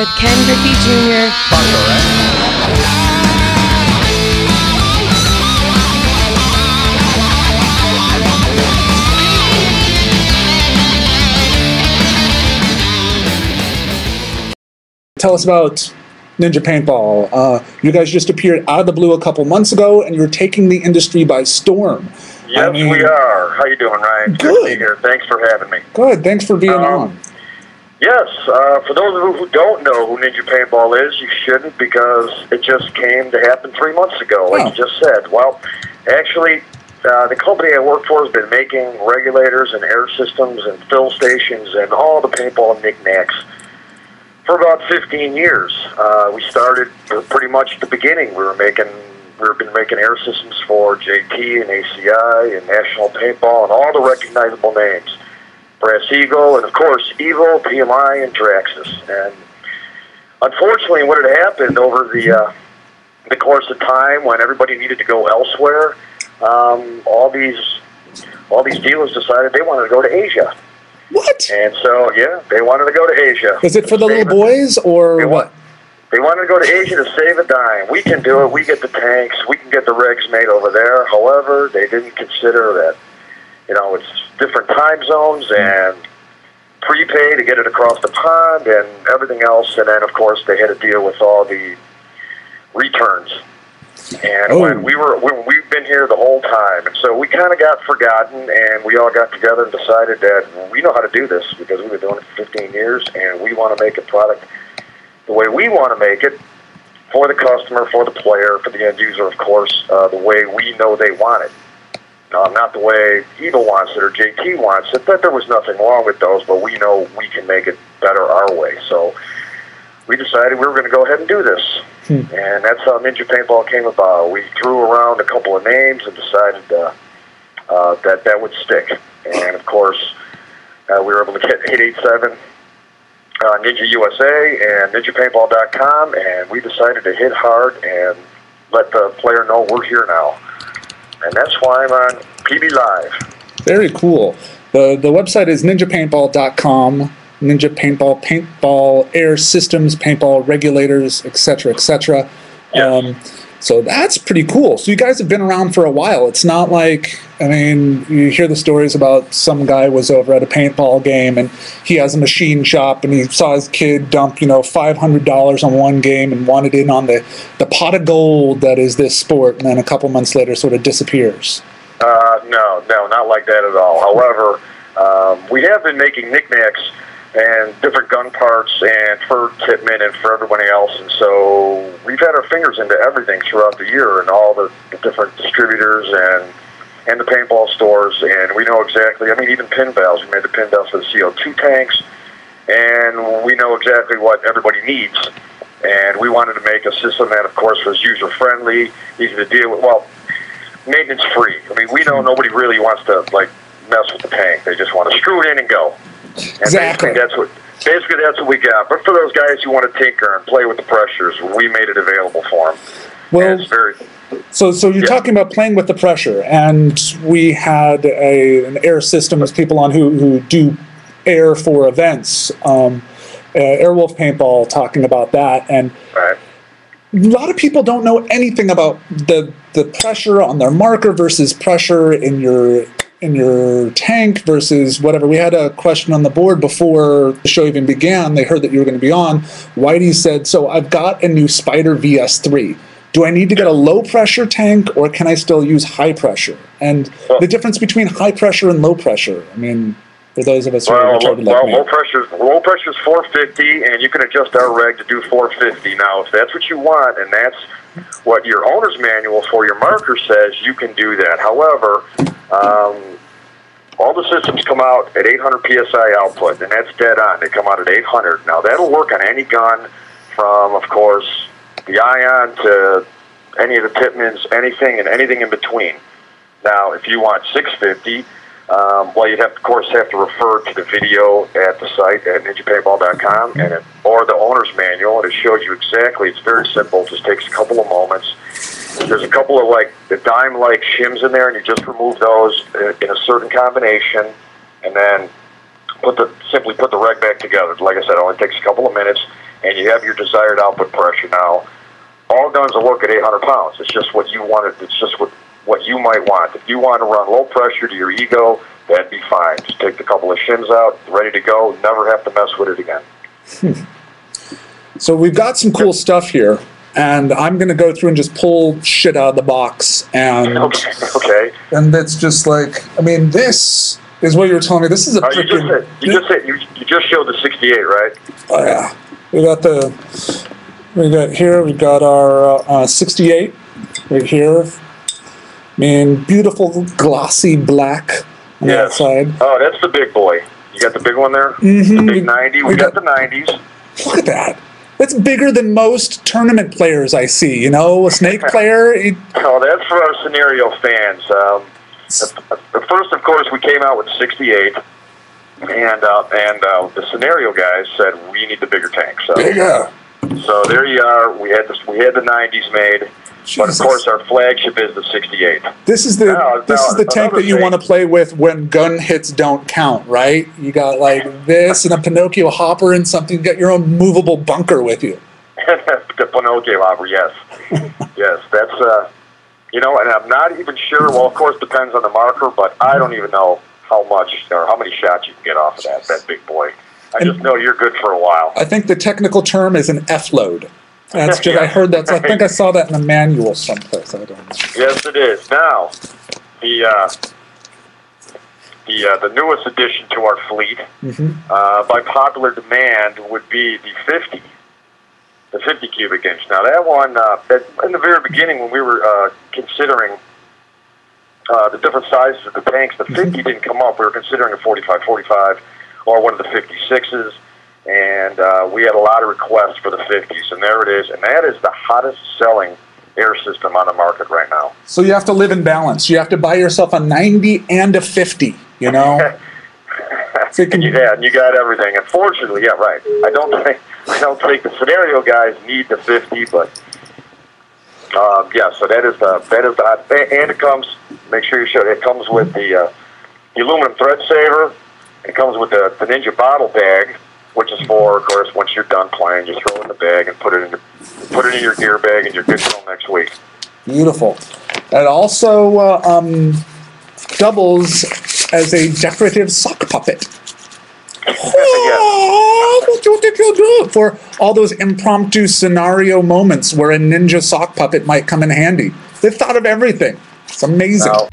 with Ken Griffey Jr. Bunko, right? Tell us about Ninja Paintball. You guys just appeared out of the blue a couple months ago, and you're taking the industry by storm. Yes, we are. How you doing, Ryan? Good. To be here. Thanks for having me. Good. Thanks for being on. Yes. For those of you who don't know who Ninja Paintball is, you shouldn't, because it just came to happen 3 months ago, like you just said. Well, actually, the company I work for has been making regulators and air systems and fill stations and all the paintball knickknacks for about 15 years. We started pretty much at the beginning. We've been making air systems for JT and ACI and National Paintball and all the recognizable names. Brass Eagle, and of course Eagle, PMI, and Draxis. And unfortunately, what had happened over the course of time, when everybody needed to go elsewhere, all these dealers decided they wanted to go to Asia. What? And so, yeah, they wanted to go to Asia. Is it for the little boys, or what? They wanted to go to Asia to save a dime. We can do it. We get the tanks. We can get the regs made over there. However, they didn't consider that, it's different time zones and prepay to get it across the pond and everything else. And then, of course, they had to deal with all the returns. And we've been here the whole time, and so we kind of got forgotten, and we all got together and decided that we know how to do this because we've been doing it for 15 years, and we want to make a product the way we want to make it for the customer, for the player, for the end user, of course, the way we know they want it. Not the way Eagle wants it or JT wants it. That there was nothing wrong with those, but we know we can make it better our way. So we decided we were going to go ahead and do this. And that's how Ninja Paintball came about. We threw around a couple of names and decided that would stick. And, of course, we were able to get 887 Ninja USA and NinjaPaintball.com, and we decided to hit hard and let the player know we're here now. And that's why I'm on PB Live. Very cool. The website is NinjaPaintball.com. Ninja Paintball, paintball, air systems, paintball regulators, etc., etc. Yes. So that's pretty cool. So you guys have been around for a while. It's not like, you hear the stories about some guy was over at a paintball game and he has a machine shop and he saw his kid dump, $500 on one game and wanted in on the pot of gold that is this sport, and then a couple months later sort of disappears. No, not like that at all. However, we have been making knickknacks and different gun parts and for Tipman and for everybody else, and so we've had our fingers into everything throughout the year and all the different distributors and the paintball stores, and we know exactly, even pin valves. We made the pin valves for the CO2 tanks, and we know exactly what everybody needs, and we wanted to make a system that, of course, was user-friendly, easy to deal with, maintenance-free. We know nobody really wants to, mess with the tank. They just want to screw it in and go. And exactly. Basically, that's what we got. But for those guys who want to tinker and play with the pressures, we made it available for them. Well, so you're talking about playing with the pressure, and we had an air systems people on who do air for events, Airwolf Paintball, talking about that, and a lot of people don't know anything about the pressure on their marker versus pressure in your tank versus whatever. We had a question on the board before the show even began. They heard that you were going to be on. Whitey said, so I've got a new Spider VS3. Do I need to get a low pressure tank, or can I still use high pressure? And the difference between high pressure and low pressure, for those of us who are retarded like me. Low pressure is 450, and you can adjust our reg to do 450. Now, if that's what you want, and that's what your owner's manual for your marker says, you can do that. However, all the systems come out at 800 PSI output, and that's dead on. They come out at 800. Now, that'll work on any gun from, of course, the Ion to any of the Pitmans, anything and anything in between. Now, if you want 650, you'd of course have to refer to the video at the site at ninjapaintball.com or the owner's manual, and it shows you exactly. It's very simple. It just takes a couple of moments. There's a couple of the dime-like shims in there, and you just remove those in a certain combination, and then simply put the reg back together. Like I said, it only takes a couple of minutes, and you have your desired output pressure. Now, all guns will work at 800 pounds. It's just what you wanted. It's just what you might want. If you want to run low pressure to your ego, that'd be fine. Just take a couple of shims out, ready to go. Never have to mess with it again. So we've got some cool stuff here, and I'm going to go through and just pull shit out of the box. And okay. And it's just like, I mean, this is what you were telling me. This is a freaking... You just showed the 68, right? Oh, yeah. We got our 68 right here. I mean, beautiful glossy black on the outside. Oh, that's the big boy. You got the big one there? Mm-hmm. The big 90. We got the 90s. Look at that. That's bigger than most tournament players I see. You know, a snake player. Oh, that's for our scenario fans. First, of course, we came out with 68. And the scenario guys said we need the bigger tank. So, so there you are. We had the 90s made. Jesus. But of course, our flagship is the 68. This is the tank that you want to play with when gun hits don't count, right? You got like this and a Pinocchio hopper and something. Get your own movable bunker with you. The Pinocchio hopper, yes, yes. That's and I'm not even sure. Well, of course, depends on the marker, but I don't even know how much or how many shots you can get off of that big boy. I just know you're good for a while. I think the technical term is an F-load. That's just, I heard that. So I think I saw that in a manual someplace. I don't know. Yes, it is. Now, the newest addition to our fleet, by popular demand, would be the 50 cubic inch. Now, that one, in the very beginning when we were considering the different sizes of the tanks, the 50 didn't come up. We were considering a 45 or one of the 56s. And we had a lot of requests for the 50s, and there it is. And that is the hottest selling air system on the market right now. So you have to live in balance. You have to buy yourself a 90 and a 50, you know? So you and you got everything. Unfortunately, yeah, right. I don't think the scenario guys need the 50, but so that is the and it comes. Make sure you show it. It comes with the aluminum thread saver. It comes with the Ninja bottle bag, which is for, of course, once you're done playing, you throw it in the bag and put it in your gear bag, and you're good to go next week. Beautiful. It also doubles as a decorative sock puppet. For all those impromptu scenario moments where a ninja sock puppet might come in handy. They've thought of everything. It's amazing. Now,